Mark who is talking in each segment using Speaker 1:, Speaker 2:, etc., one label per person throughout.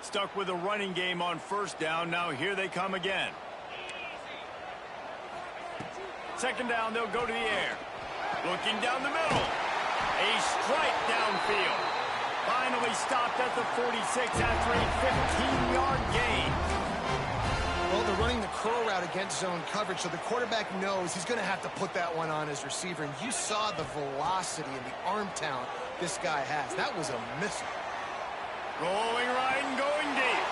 Speaker 1: Stuck with a running game on first down. Now here they come again. Second down, they'll go to the air. Looking down the middle. A strike downfield. Finally stopped at the 46 after a 15-yard gain.
Speaker 2: Well, they're running the curl route against zone coverage, so the quarterback knows he's going to have to put that one on his receiver. And you saw the velocity and the arm talent this guy has. That was a missile.
Speaker 1: Rolling right and going deep.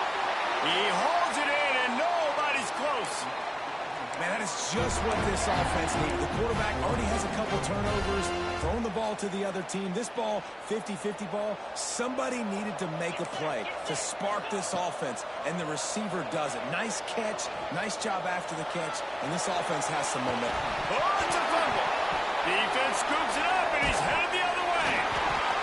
Speaker 1: He holds it in, and nobody's close.
Speaker 3: Man, that is just what this offense needed. The quarterback already has a couple turnovers, throwing the ball to the other team. This ball, 50-50 ball, somebody needed to make a play to spark this offense, and the receiver does it. Nice catch, nice job after the catch, and this offense has some momentum.
Speaker 1: Oh, it's a fumble. Defense scoops it up, and he's headed the other way.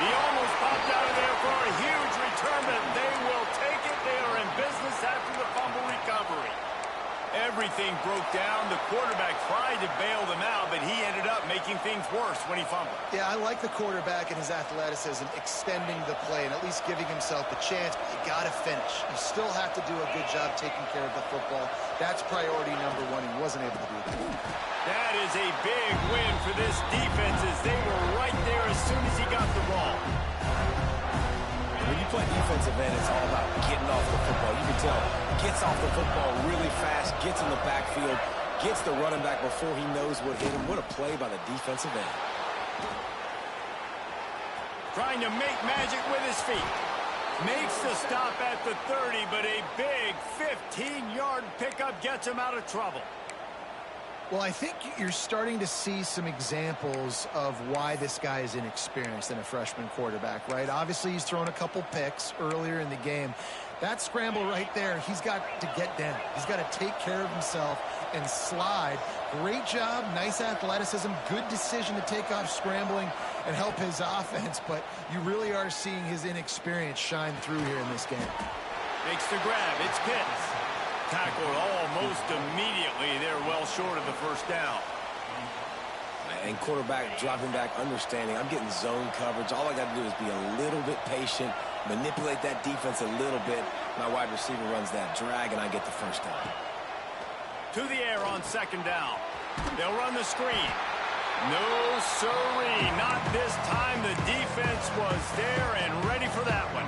Speaker 1: He almost popped out of there for a huge return, but they will take it. They are in business after the fumble recovery. Everything broke down. The quarterback tried to bail them out, but he ended up making things worse when he fumbled.
Speaker 2: Yeah, I like the quarterback and his athleticism, extending the play and at least giving himself a chance, but you got to finish. You still have to do a good job taking care of the football. That's priority number one. He wasn't able to do that.
Speaker 1: That is a big win for this defense as they were right there as soon as he got the ball.
Speaker 3: When you play defensive end, it's all about getting off the football. You can tell, gets off the football really fast, gets in the backfield, gets the running back before he knows what hit him. What a play by the defensive end.
Speaker 1: Trying to make magic with his feet. Makes the stop at the 30, but a big 15-yard pickup gets him out of trouble.
Speaker 2: Well, I think you're starting to see some examples of why this guy is inexperienced in a freshman quarterback, right? Obviously, he's thrown a couple picks earlier in the game. That scramble right there, he's got to get down. He's got to take care of himself and slide. Great job, nice athleticism, good decision to take off scrambling and help his offense, but you really are seeing his inexperience shine through here in this game.
Speaker 1: Makes the grab. It's Pitts. Tackled almost immediately. They're well short of the first down.
Speaker 3: And quarterback dropping back, understanding, I'm getting zone coverage. All I got to do is be a little bit patient, manipulate that defense a little bit. My wide receiver runs that drag, and I get the first down.
Speaker 1: To the air on second down. They'll run the screen. No siree. Not this time. The defense was there and ready for that one.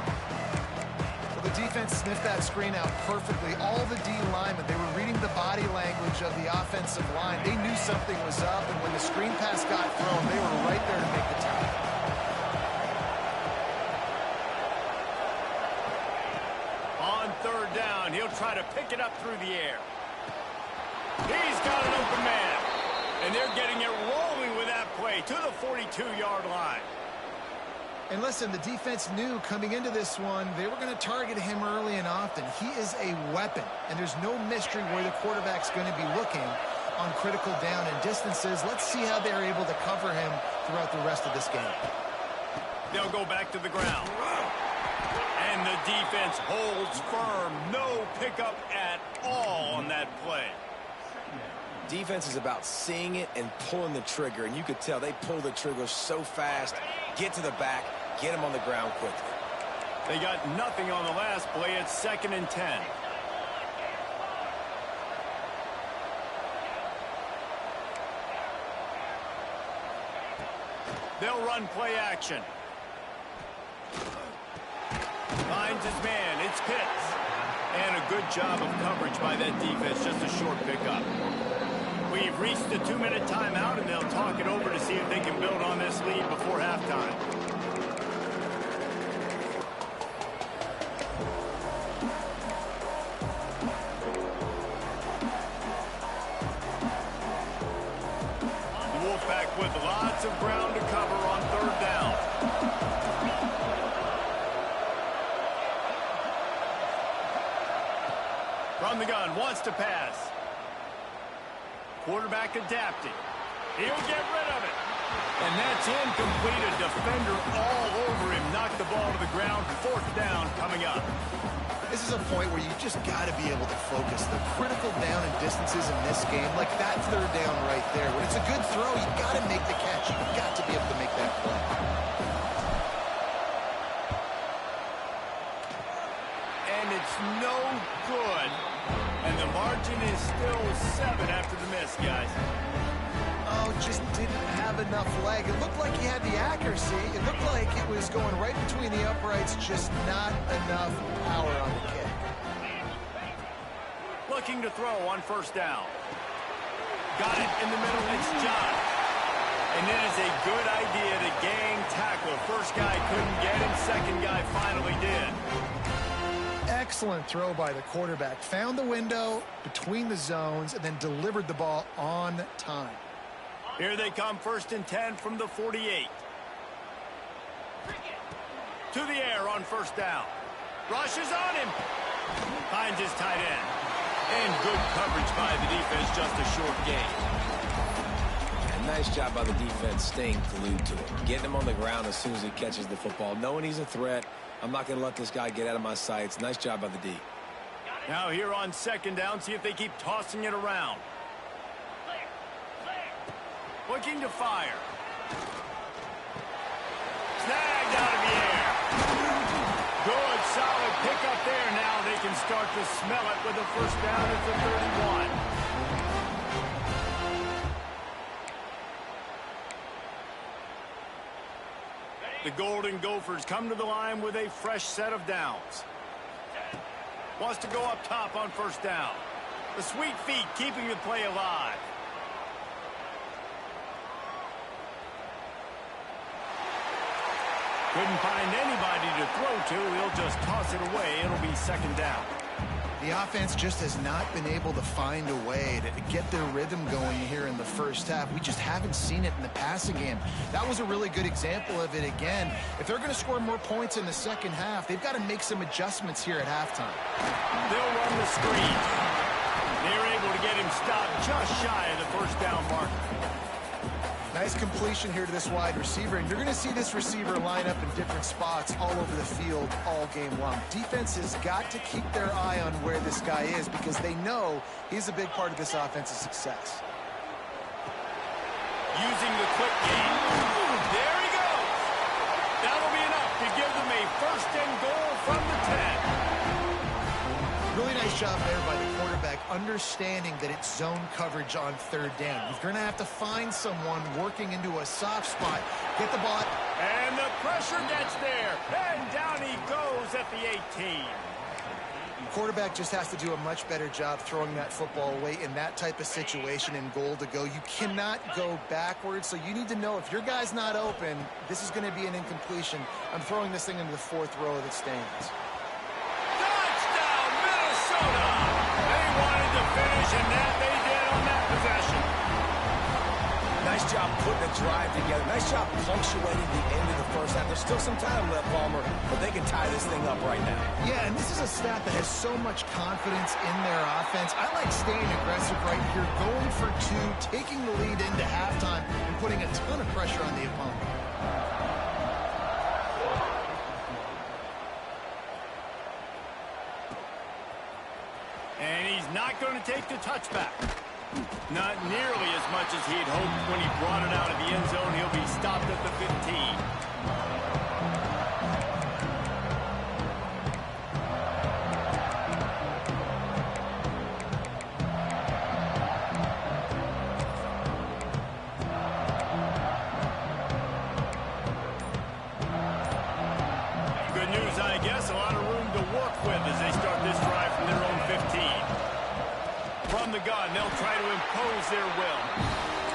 Speaker 2: The defense sniffed that screen out perfectly. All the D linemen, they were reading the body language of the offensive line. They knew something was up, and when the screen pass got thrown, they were right there to make the tackle.
Speaker 1: On third down, he'll try to pick it up through the air. He's got an open man, and they're getting it rolling with that play to the 42-yard line.
Speaker 2: And listen, the defense knew coming into this one, they were going to target him early and often. He is a weapon, and there's no mystery where the quarterback's going to be looking on critical down and distances. Let's see how they're able to cover him throughout the rest of this game.
Speaker 1: They'll go back to the ground. And the defense holds firm. No pickup at all on that play.
Speaker 3: Defense is about seeing it and pulling the trigger, and you could tell they pull the trigger so fast, get to the back, get him on the ground quickly.
Speaker 1: They got nothing on the last play. It's 2nd and 10. They'll run play action. Finds his man. It's Pitts. And a good job of coverage by that defense. Just a short pickup. We've reached the 2-minute timeout, and they'll talk it over to see if they can build on this lead before halftime. The Wolfpack with lots of ground to cover on third down. From the gun, wants to pass. Quarterback adapting. He'll get rid of it. And that's incomplete. A defender all over him. Knocked the ball to the ground. 4th down coming up.
Speaker 2: This is a point where you just got to be able to focus. The critical down and distances in this game, like that third down right there. When it's a good throw, you got to make the catch. You've got to be able to make that play.
Speaker 1: And It's no good. And the margin is still 7 after the miss, guys.
Speaker 2: Oh, just didn't have enough leg. It looked like he had the accuracy. It looked like it was going right between the uprights, just not enough power on the kick.
Speaker 1: Looking to throw on first down. Got it in the middle. It's Josh. And it is a good idea to gang tackle. First guy couldn't get him. Second guy finally did.
Speaker 2: Excellent throw by the quarterback. Found the window between the zones and then delivered the ball on time.
Speaker 1: Here they come, 1st and 10 from the 48. To the air on first down. Rushes on him. Finds his tight end. And good coverage by the defense, just a short gain.
Speaker 3: And nice job by the defense staying glued to him. Getting him on the ground as soon as he catches the football. Knowing he's a threat, I'm not going to let this guy get out of my sights. Nice job by the D.
Speaker 1: Now here on 2nd down, see if they keep tossing it around. Looking to fire. Snagged out of the air. Good, solid pickup there. Now they can start to smell it with a first down at the 31. The Golden Gophers come to the line with a fresh set of downs. Wants to go up top on first down. The sweet feet keeping the play alive. Couldn't find anybody to throw to. He'll just toss it away. It'll be 2nd down.
Speaker 2: The offense just has not been able to find a way to get their rhythm going here in the first half. We just haven't seen it in the passing game. That was a really good example of it again. If they're going to score more points in the second half, they've got to make some adjustments here at halftime.
Speaker 1: They'll run the screen. They're able to get him stopped just shy of the first down mark.
Speaker 2: Nice completion here to this wide receiver, and you're going to see this receiver line up in different spots all over the field all game long. Defense has got to keep their eye on where this guy is because they know he's a big part of this offense's success.
Speaker 1: Using the quick game. There he goes. That'll be enough to give them a 1st and goal from the 10.
Speaker 2: Really nice job there by the quarterback, understanding that it's zone coverage on 3rd down. You're going to have to find someone working into a soft spot. Get the ball.
Speaker 1: And the pressure gets there. And down he goes at the 18.
Speaker 2: The quarterback just has to do a much better job throwing that football away in that type of situation and goal to go. You cannot go backwards, so you need to know if your guy's not open, this is going to be an incompletion. I'm throwing this thing into the 4th row of the stands.
Speaker 1: They wanted to finish, and that they did on that possession.
Speaker 3: Nice job putting a drive together. Nice job punctuating the end of the first half. There's still some time left, Palmer, but they can tie this thing up right now.
Speaker 2: Yeah, and this is a staff that has so much confidence in their offense. I like staying aggressive right here, going for 2, taking the lead into halftime, and putting a ton of pressure on the opponent.
Speaker 1: And he's not going to take the touchback. Not nearly as much as he'd hoped when he brought it out of the end zone. He'll be stopped at the 15. Good news, I guess. A lot of room to work with as they start this drive from their own 15. From the gun, they'll try to impose their will.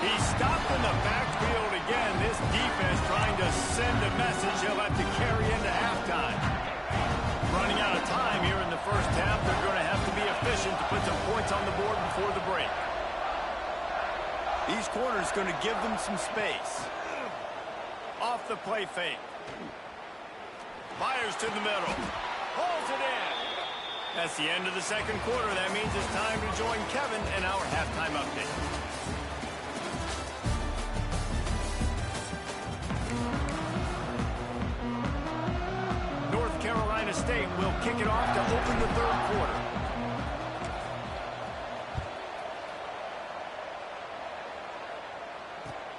Speaker 1: He's stopped in the backfield again. This defense trying to send a message he'll have to carry into halftime. Running out of time here in the first half. They're going to have to be efficient to put some points on the board before the break. These corners going to give them some space. Off the play fake. Fires to the middle. Holds it in. That's the end of the second quarter. That means it's time to join Kevin in our halftime update. North Carolina State will kick it off to open the 3rd quarter.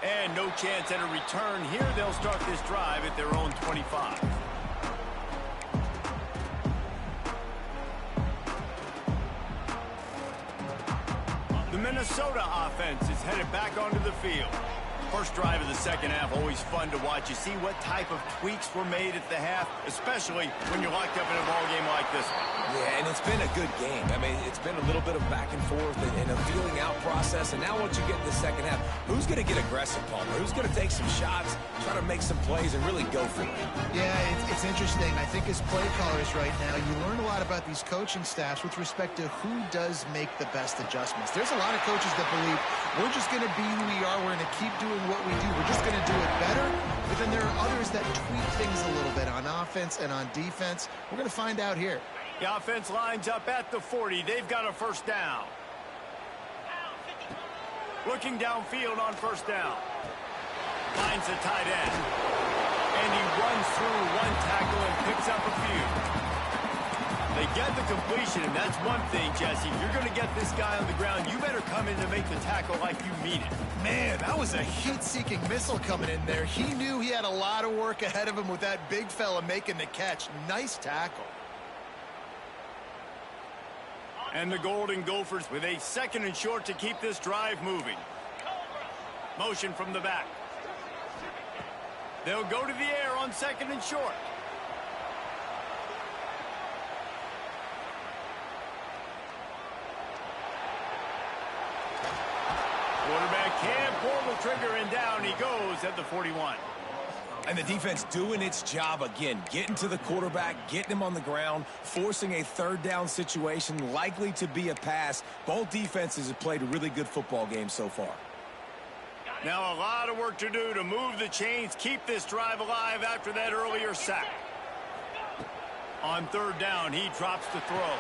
Speaker 1: And no chance at a return here. They'll start this drive at their own 25. Minnesota offense is headed back onto the field. First drive of the second half, always fun to watch. You see what type of tweaks were made at the half, especially when you're locked up in a ball game like this one.
Speaker 3: Yeah, and it's been a good game. I mean, it's been a little bit of back and forth and a feeling out process. And now once you get in the second half, who's going to get aggressive, Palmer? Who's going to take some shots, try to make some plays, and really go for it?
Speaker 2: Yeah, it's interesting. I think as play callers right now, you learn a lot about these coaching staffs with respect to who does make the best adjustments. There's a lot of coaches that believe we're just going to be who we are. We're going to keep doing what we do. We're just going to do it better. But then there are others that tweak things a little bit on offense and on defense. We're going to find out here.
Speaker 1: The offense lines up at the 40. They've got a first down. Looking downfield on first down. Finds the tight end. And he runs through one tackle and picks up a few. They get the completion, and that's one thing, Jesse. If you're going to get this guy on the ground, you better come in to make the tackle like you mean it.
Speaker 2: Man, that was a heat-seeking missile coming in there. He knew he had a lot of work ahead of him with that big fella making the catch. Nice tackle.
Speaker 1: And the Golden Gophers with a second and short to keep this drive moving. Motion from the back. They'll go to the air on second and short. Quarterback can't pull the trigger, and down he goes at the 41.
Speaker 3: And the defense doing its job again, getting to the quarterback, getting him on the ground, forcing a third down situation, likely to be a pass. Both defenses have played a really good football game so far.
Speaker 1: Now a lot of work to do to move the chains, keep this drive alive after that earlier sack. On third down, he drops to throw.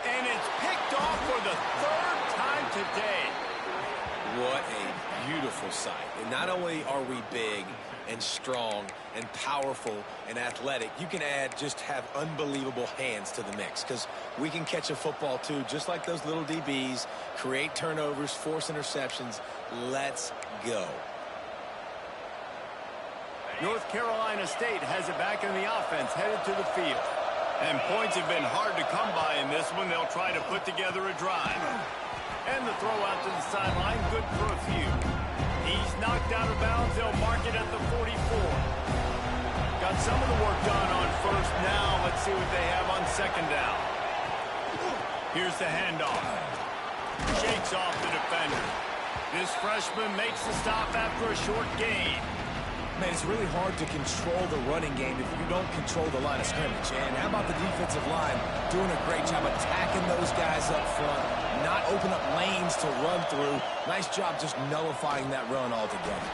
Speaker 1: And it's picked off for the third time today.
Speaker 3: What a beautiful sight. And not only are we big and strong and powerful and athletic, you can just have unbelievable hands to the mix, because we can catch a football too, just like those little DBs, create turnovers, force interceptions. Let's go.
Speaker 1: North Carolina State has it back in the offense, headed to the field. And points have been hard to come by in this one. They'll try to put together a drive. And the throw out to the sideline, good for a few. He's knocked out of bounds. They'll mark it at the 44. Got some of the work done on first. Now let's see what they have on second down. Here's the handoff. Shakes off the defender. This freshman makes the stop after a short gain.
Speaker 3: Man, it's really hard to control the running game if you don't control the line of scrimmage. And how about the defensive line doing a great job attacking those guys up front, not open up lanes to run through. Nice job just nullifying that run altogether.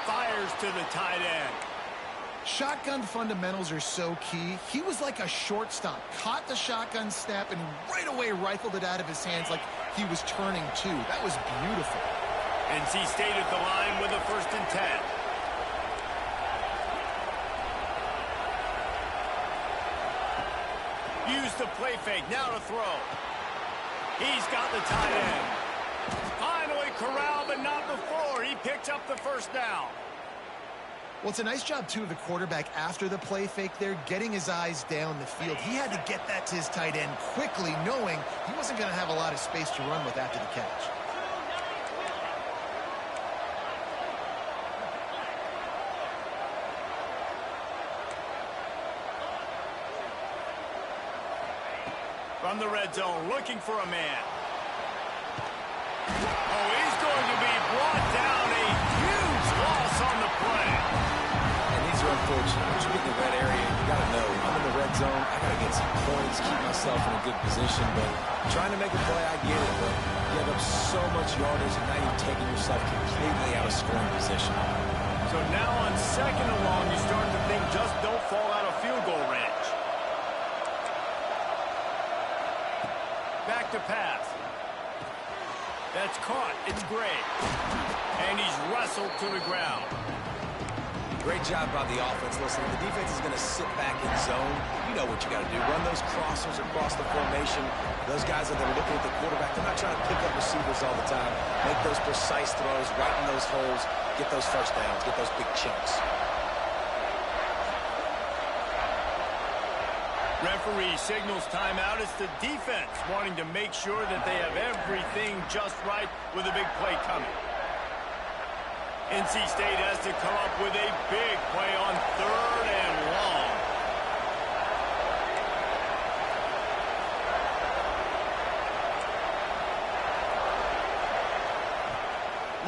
Speaker 1: Fires to the tight end.
Speaker 2: Shotgun fundamentals are so key. He was like a shortstop, caught the shotgun snap and right away rifled it out of his hands like he was turning two. That was beautiful.
Speaker 1: NC State at the line with a 1st and 10. Use the play fake, now to throw. He's got the tight end. Finally corralled, but not before. He picked up the first down.
Speaker 2: Well, it's a nice job, too, of the quarterback after the play fake there, getting his eyes down the field. He had to get that to his tight end quickly, knowing he wasn't going to have a lot of space to run with after the catch.
Speaker 1: From the red zone, looking for a man. Oh, he's going to be brought down. A huge loss on the play.
Speaker 3: And these are unfortunate. Once you get in the red area, you got to know, I'm in the red zone. I got to get some points, keep myself in a good position. But trying to make a play, I get it. But you have up so much yardage, and now you're taking yourself completely out of scoring position.
Speaker 1: So now on second and long, you start to think just don't fall out of field goal range. Back to pass. That's caught. It's Gray. And he's wrestled to the ground.
Speaker 3: Great job by the offense. Listen, the defense is going to sit back in zone. You know what you got to do. Run those crossers across the formation. Those guys are there looking at the quarterback. They're not trying to pick up receivers all the time. Make those precise throws right in those holes. Get those first downs. Get those big chunks.
Speaker 1: Referee signals timeout. It's the defense wanting to make sure that they have everything just right with a big play coming. NC State has to come up with a big play on 3rd and long.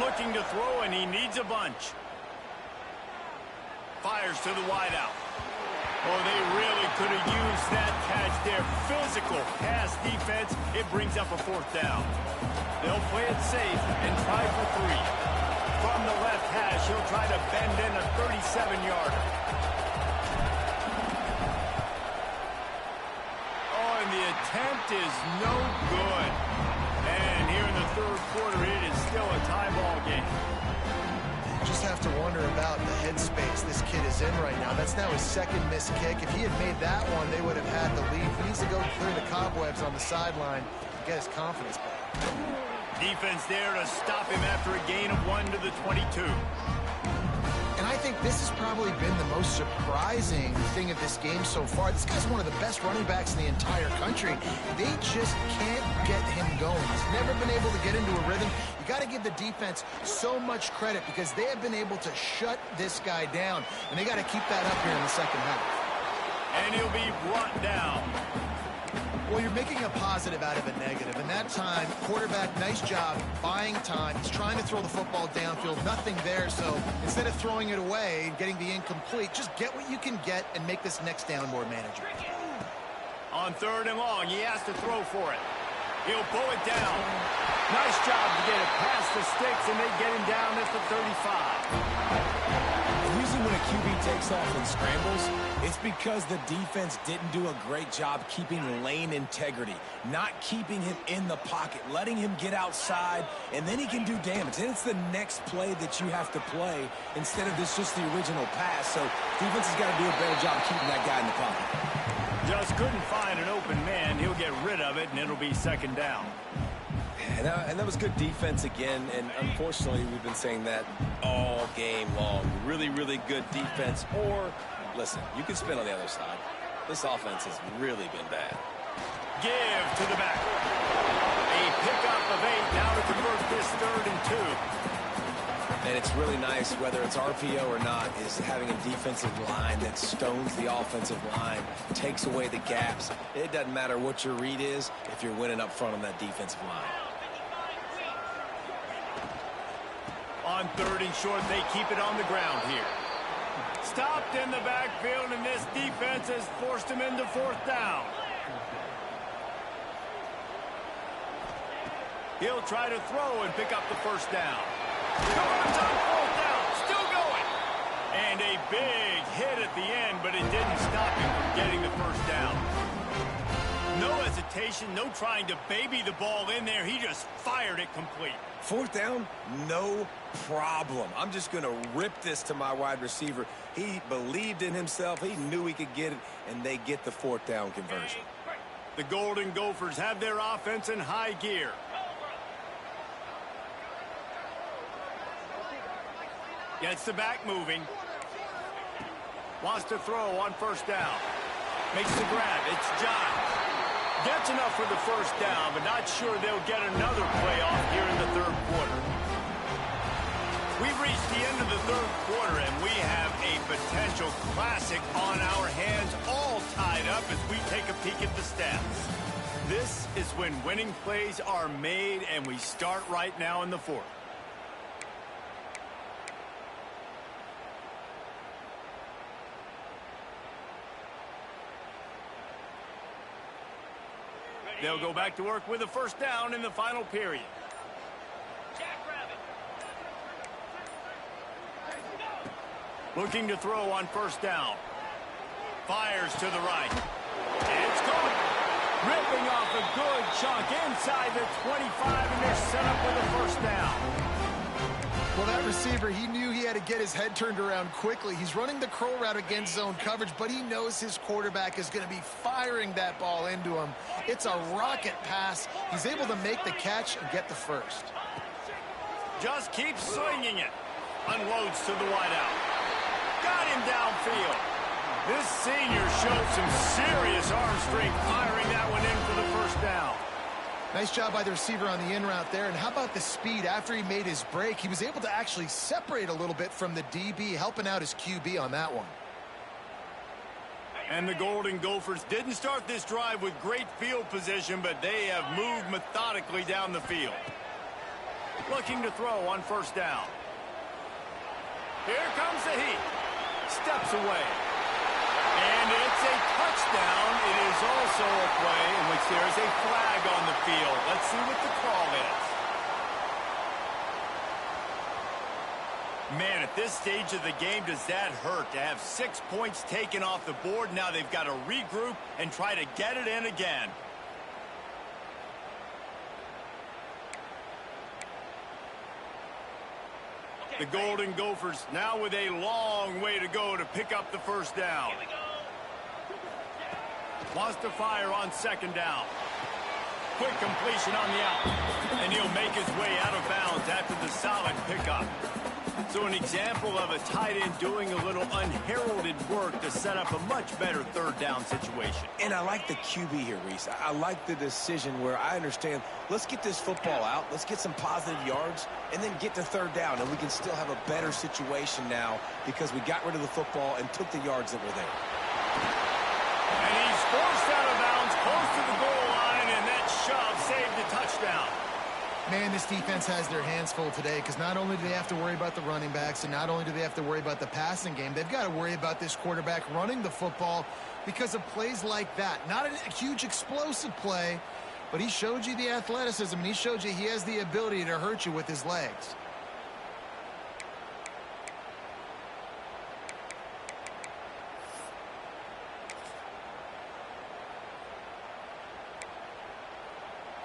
Speaker 1: Looking to throw, and he needs a bunch. Fires to the wideout. Oh, they really could have used that catch there. Physical pass defense. It brings up a 4th down. They'll play it safe and try for 3. From the left hash, he'll try to bend in a 37-yarder. Oh, and the attempt is no good. And here in the 3rd quarter, it is still a tie ball game.
Speaker 2: Just have to wonder about the headspace this kid is in right now. That's now his 2nd missed kick. If he had made that one, they would have had the lead. He needs to go clear the cobwebs on the sideline and get his confidence back.
Speaker 1: Defense there to stop him after a gain of 1 to the 22.
Speaker 2: And I think this has probably been the most surprising thing of this game so far. This guy's one of the best running backs in the entire country. They just can't get him going. He's never been able to get into a rhythm. You got to give the defense so much credit because they have been able to shut this guy down, and they got to keep that up here in the 2nd half.
Speaker 1: And he'll be brought down.
Speaker 2: Well, you're making a positive out of a negative. And that time, quarterback, nice job, buying time. He's trying to throw the football downfield. Nothing there, so instead of throwing it away and getting the incomplete, just get what you can get and make this next down more manageable.
Speaker 1: On 3rd and long, he has to throw for it. He'll pull it down. Nice job to get it past the sticks, and they get him down at the 35.
Speaker 3: Usually when a QB takes off and scrambles, it's because the defense didn't do a great job keeping lane integrity, not keeping him in the pocket, letting him get outside, and then he can do damage. And it's the next play that you have to play instead of this just the original pass. So defense has got to do a better job keeping that guy in the pocket.
Speaker 1: Just couldn't find an open man. He'll get rid of it, and it'll be 2nd down.
Speaker 4: And that was good defense again, and unfortunately we've been saying that all game long. Really, really good defense. Or, listen, you can spin on the other side. This offense has really been bad.
Speaker 1: Give to the back. A pickup of 8 now to convert this 3rd and 2.
Speaker 4: And it's really nice, whether it's RPO or not, is having a defensive line that stones the offensive line, takes away the gaps. It doesn't matter what your read is if you're winning up front on that defensive line.
Speaker 1: On 3rd and short, they keep it on the ground here. Stopped in the backfield, and this defense has forced him into 4th down. He'll try to throw and pick up the 1st down. Comes on 4th down, still going. And a big hit at the end, but it didn't stop him from getting the 1st down. No hesitation, no trying to baby the ball in there. He just fired it complete.
Speaker 4: 4th down, no problem. I'm just going to rip this to my wide receiver. He believed in himself. He knew he could get it, and they get the 4th down conversion.
Speaker 1: The Golden Gophers have their offense in high gear. Gets the back moving. Wants to throw on 1st down. Makes the grab. It's John. Gets enough for the 1st down, but not sure they'll get another play off here in the 3rd quarter. We've reached the end of the 3rd quarter, and we have a potential classic on our hands, all tied up as we take a peek at the stats. This is when winning plays are made, and we start right now in the 4th. They'll go back to work with a 1st down in the final period. Looking to throw on 1st down. Fires to the right. It's going. Ripping off a good chunk inside the 25, and they're set up with a 1st down.
Speaker 2: Well, that receiver, he knew he had to get his head turned around quickly. He's running the curl route against zone coverage, but he knows his quarterback is going to be firing that ball into him. It's a rocket pass. He's able to make the catch and get the 1st.
Speaker 1: Just keeps swinging it. Unloads to the wideout. Got him downfield. This senior showed some serious arm strength firing that one in for the first down.
Speaker 2: Nice job by the receiver on the in route there. And how about the speed? After he made his break, he was able to actually separate a little bit from the DB, helping out his QB on that one.
Speaker 1: And the Golden Gophers didn't start this drive with great field position, but they have moved methodically down the field. Looking to throw on first down. Here comes the heat. Steps away. And it's a touchdown. It is also a play in which there is a flag on the field. Let's see what the call is. Man, at this stage of the game, does that hurt to have 6 points taken off the board? Now they've got to regroup and try to get it in again. The Golden Gophers now with a long way to go to pick up the first down. Wants to fire on second down. Quick completion on the out. And he'll make his way out of bounds after the solid pickup. So an example of a tight end doing a little unheralded work to set up a much better third down situation.
Speaker 3: And I like the QB here, Reese. I like the decision where I understand, let's get this football out, let's get some positive yards, and then get to third down, and we can still have a better situation now because we got rid of the football and took the yards that were there.
Speaker 1: And he's forced out of bounds close to the goal line, and that shove saved the touchdown.
Speaker 2: Man, this defense has their hands full today because not only do they have to worry about the running backs and not only do they have to worry about the passing game, they've got to worry about this quarterback running the football because of plays like that. Not a huge explosive play, but he showed you the athleticism, and he showed you he has the ability to hurt you with his legs.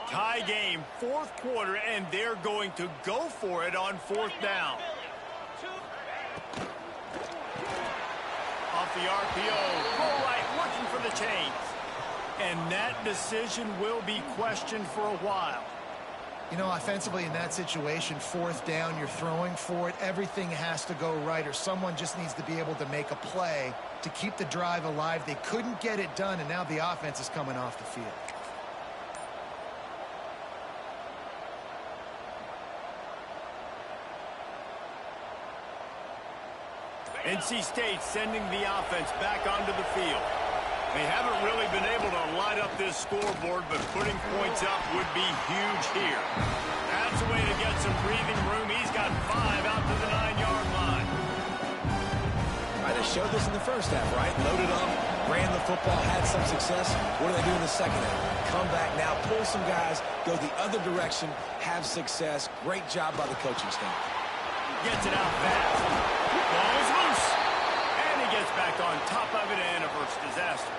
Speaker 1: Tie game, fourth quarter, and they're going to go for it on fourth down. Off the RPO, go right, looking for the chains. And that decision will be questioned for a while.
Speaker 2: You know, offensively in that situation, fourth down, you're throwing for it. Everything has to go right, or someone just needs to be able to make a play to keep the drive alive. They couldn't get it done, and now the offense is coming off the field.
Speaker 1: NC State sending the offense back onto the field. They haven't really been able to light up this scoreboard, but putting points up would be huge here. That's a way to get some breathing room. He's got 5 out to the 9-yard line.
Speaker 3: All right, they showed this in the first half, right? Loaded up, ran the football, had some success. What do they do in the second half? Come back now, pull some guys, go the other direction, have success. Great job by the coaching staff.
Speaker 1: Gets it out fast. Ball is loose. And he gets back on top of it and averts disaster.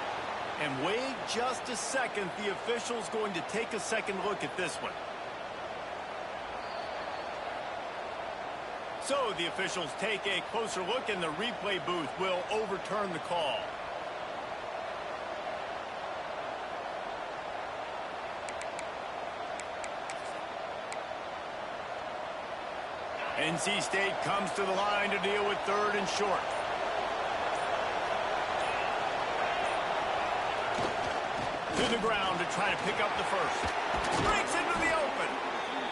Speaker 1: And wait just a second. The official's going to take a second look at this one. So the officials take a closer look, and the replay booth will overturn the call. NC State comes to the line to deal with third and short. To the ground to try to pick up the first. Breaks into the open.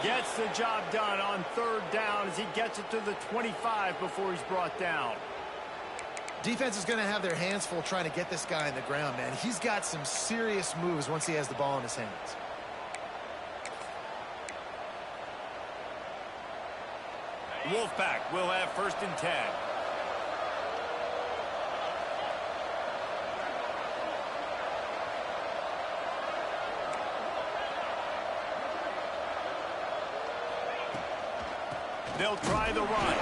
Speaker 1: Gets the job done on third down as he gets it to the 25 before he's brought down.
Speaker 2: Defense is going to have their hands full trying to get this guy on the ground, man. He's got some serious moves once he has the ball in his hands.
Speaker 1: Wolfpack will have first and 10. They'll try the run.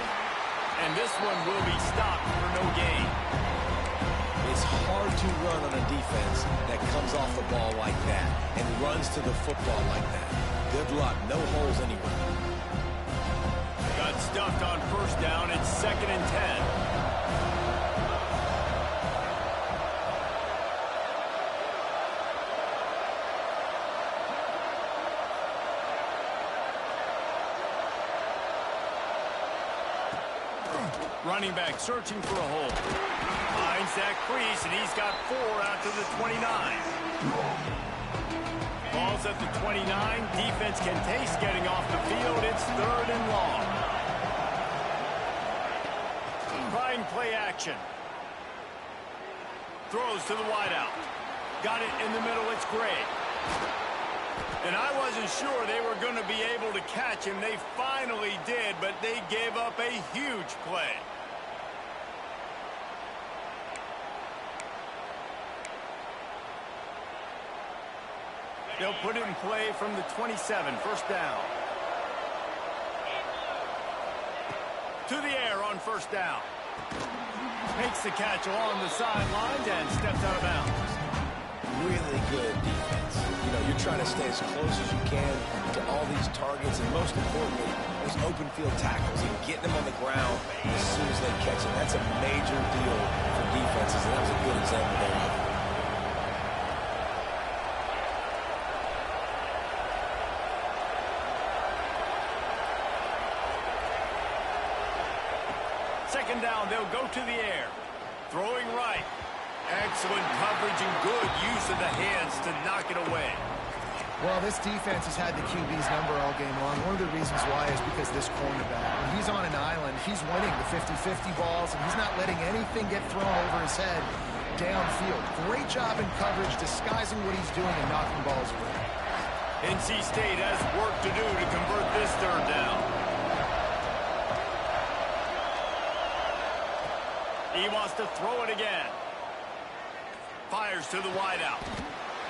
Speaker 1: And this one will be stopped for no gain.
Speaker 3: It's hard to run on a defense that comes off the ball like that and runs to the football like that. Good luck. No holes anywhere.
Speaker 1: Got stuffed on first down. It's second and 10. Running back searching for a hole. Finds that crease, and he's got 4 out to the 29. Ball's at the 29. Defense can taste getting off the field. It's 3rd and long. Trying play action. Throws to the wideout. Got it in the middle. It's Gray. And I wasn't sure they were going to be able to catch him. They finally did, but they gave up a huge play. They'll put it in play from the 27, 1st down. To the air on 1st down. Makes the catch along the sidelines and steps out of bounds.
Speaker 3: Really good defense. You know, you're trying to stay as close as you can to all these targets, and most importantly, those open field tackles and getting them on the ground as soon as they catch it. That's a major deal for defenses, and that was a good example there.
Speaker 1: Second down, they'll go to the air. Throwing right. Excellent coverage and good use of the hands to knock it away.
Speaker 2: Well, this defense has had the QB's number all game long. One of the reasons why is because this cornerback, when he's on an island, he's winning the 50-50 balls, and he's not letting anything get thrown over his head downfield. Great job in coverage, disguising what he's doing and knocking balls away.
Speaker 1: NC State has work to do to convert this 3rd down. He wants to throw it again. Fires to the wideout.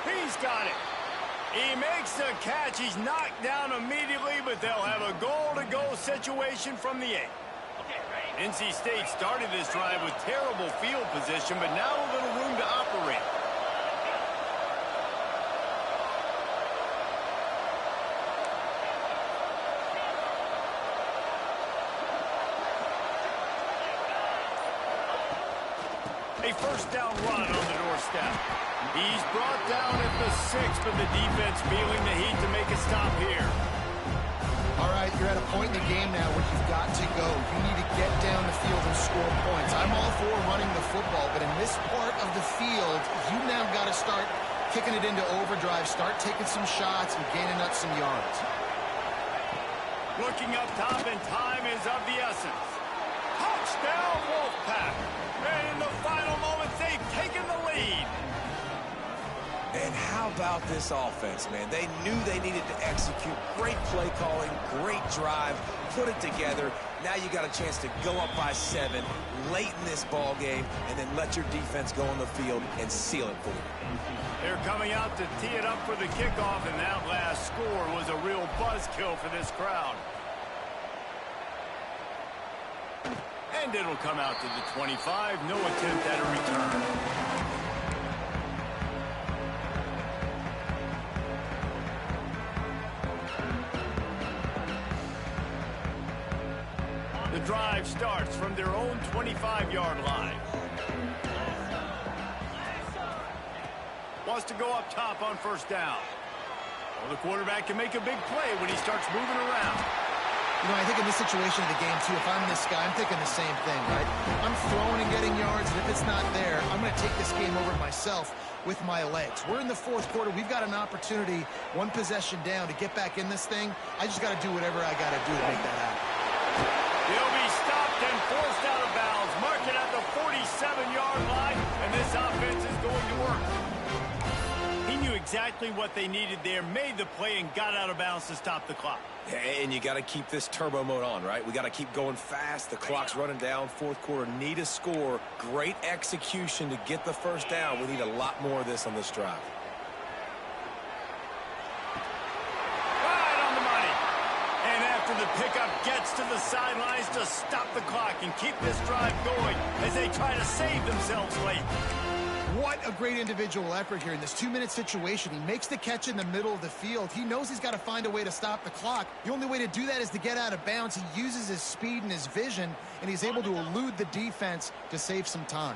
Speaker 1: He's got it. He makes the catch. He's knocked down immediately, but they'll have a goal-to-go situation from the 8. NC State started this drive with terrible field position, but now a little room to operate. A 1st down run on the doorstep. He's brought down at the 6, but the defense feeling the heat to make a stop here.
Speaker 2: All right, you're at a point in the game now where you've got to go. You need to get down the field and score points. I'm all for running the football, but in this part of the field, you now got to start kicking it into overdrive, start taking some shots and gaining up some yards.
Speaker 1: Looking up top, and time is of the essence. Touchdown, Wolfpack. And in the final moments, they've taken the lead.
Speaker 3: And how about this offense, man? They knew they needed to execute. Great play calling, great drive, put it together. Now you got a chance to go up by 7 late in this ball game and then let your defense go on the field and seal it for you.
Speaker 1: They're coming out to tee it up for the kickoff, and that last score was a real buzzkill for this crowd. And it'll come out to the 25. No attempt at a return. The drive starts from their own 25-yard line. Wants to go up top on 1st down. Well, the quarterback can make a big play when he starts moving around.
Speaker 2: You know, I think in this situation of the game, too, if I'm this guy, I'm thinking the same thing, right? I'm throwing and getting yards, and if it's not there, I'm going to take this game over myself with my legs. We're in the 4th quarter. We've got an opportunity, 1 possession down, to get back in this thing. I just got to do whatever I got to do to make that happen.
Speaker 1: He'll be stopped and forced out of bounds. Mark it at the 47-yard line, and this offense is going to work. He knew exactly what they needed there, made the play, and got out of bounds to stop the clock.
Speaker 3: And you got to keep this turbo mode on, right? We got to keep going fast. The clock's running down. 4th quarter, need a score. Great execution to get the 1st down. We need a lot more of this on this drive.
Speaker 1: Right on the money. And after the pickup gets to the sidelines to stop the clock and keep this drive going as they try to save themselves late.
Speaker 2: What a great individual effort here in this 2-minute situation. He makes the catch in the middle of the field. He knows he's got to find a way to stop the clock. The only way to do that is to get out of bounds. He uses his speed and his vision, and he's able to elude the defense to save some time.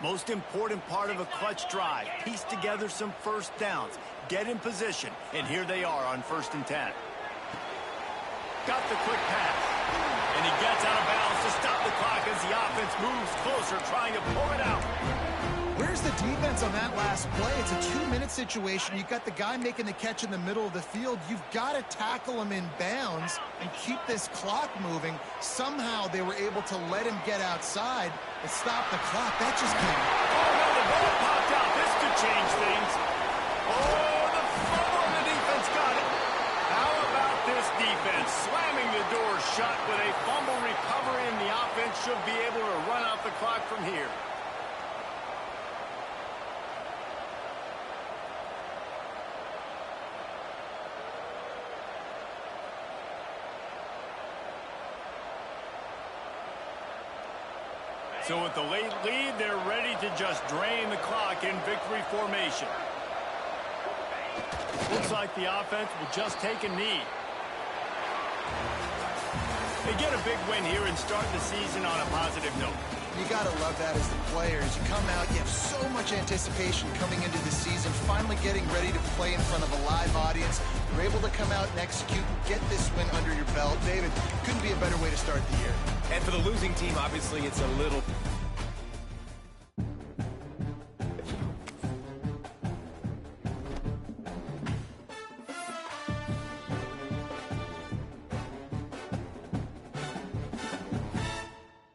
Speaker 1: Most important part of a clutch drive. Piece together some 1st downs. Get in position. And here they are on 1st and 10. Got the quick pass. And he gets out of bounds to stop the clock as Eagles are trying to pull it out.
Speaker 2: Where's the defense on that last play? It's a 2-minute situation. You've got the guy making the catch in the middle of the field. You've got to tackle him in bounds and keep this clock moving. Somehow they were able to let him get outside and stop the clock. That just can't.
Speaker 1: Oh, no, the ball popped out. This could change things. Oh, the fumble, and the defense got it. How about this defense slamming the door shut with a fumble recovery, and the offense should be able to run out the clock from here. So with the late lead, they're ready to just drain the clock in victory formation. Looks like the offense will just take a knee. They get a big win here and start the season on a positive note.
Speaker 2: You got to love that as the players. You come out, you have so much anticipation coming into the season, finally getting ready to play in front of a live audience. You're able to come out and execute and get this win under your belt. David, couldn't be a better way to start the year.
Speaker 4: And for the losing team, obviously, it's a little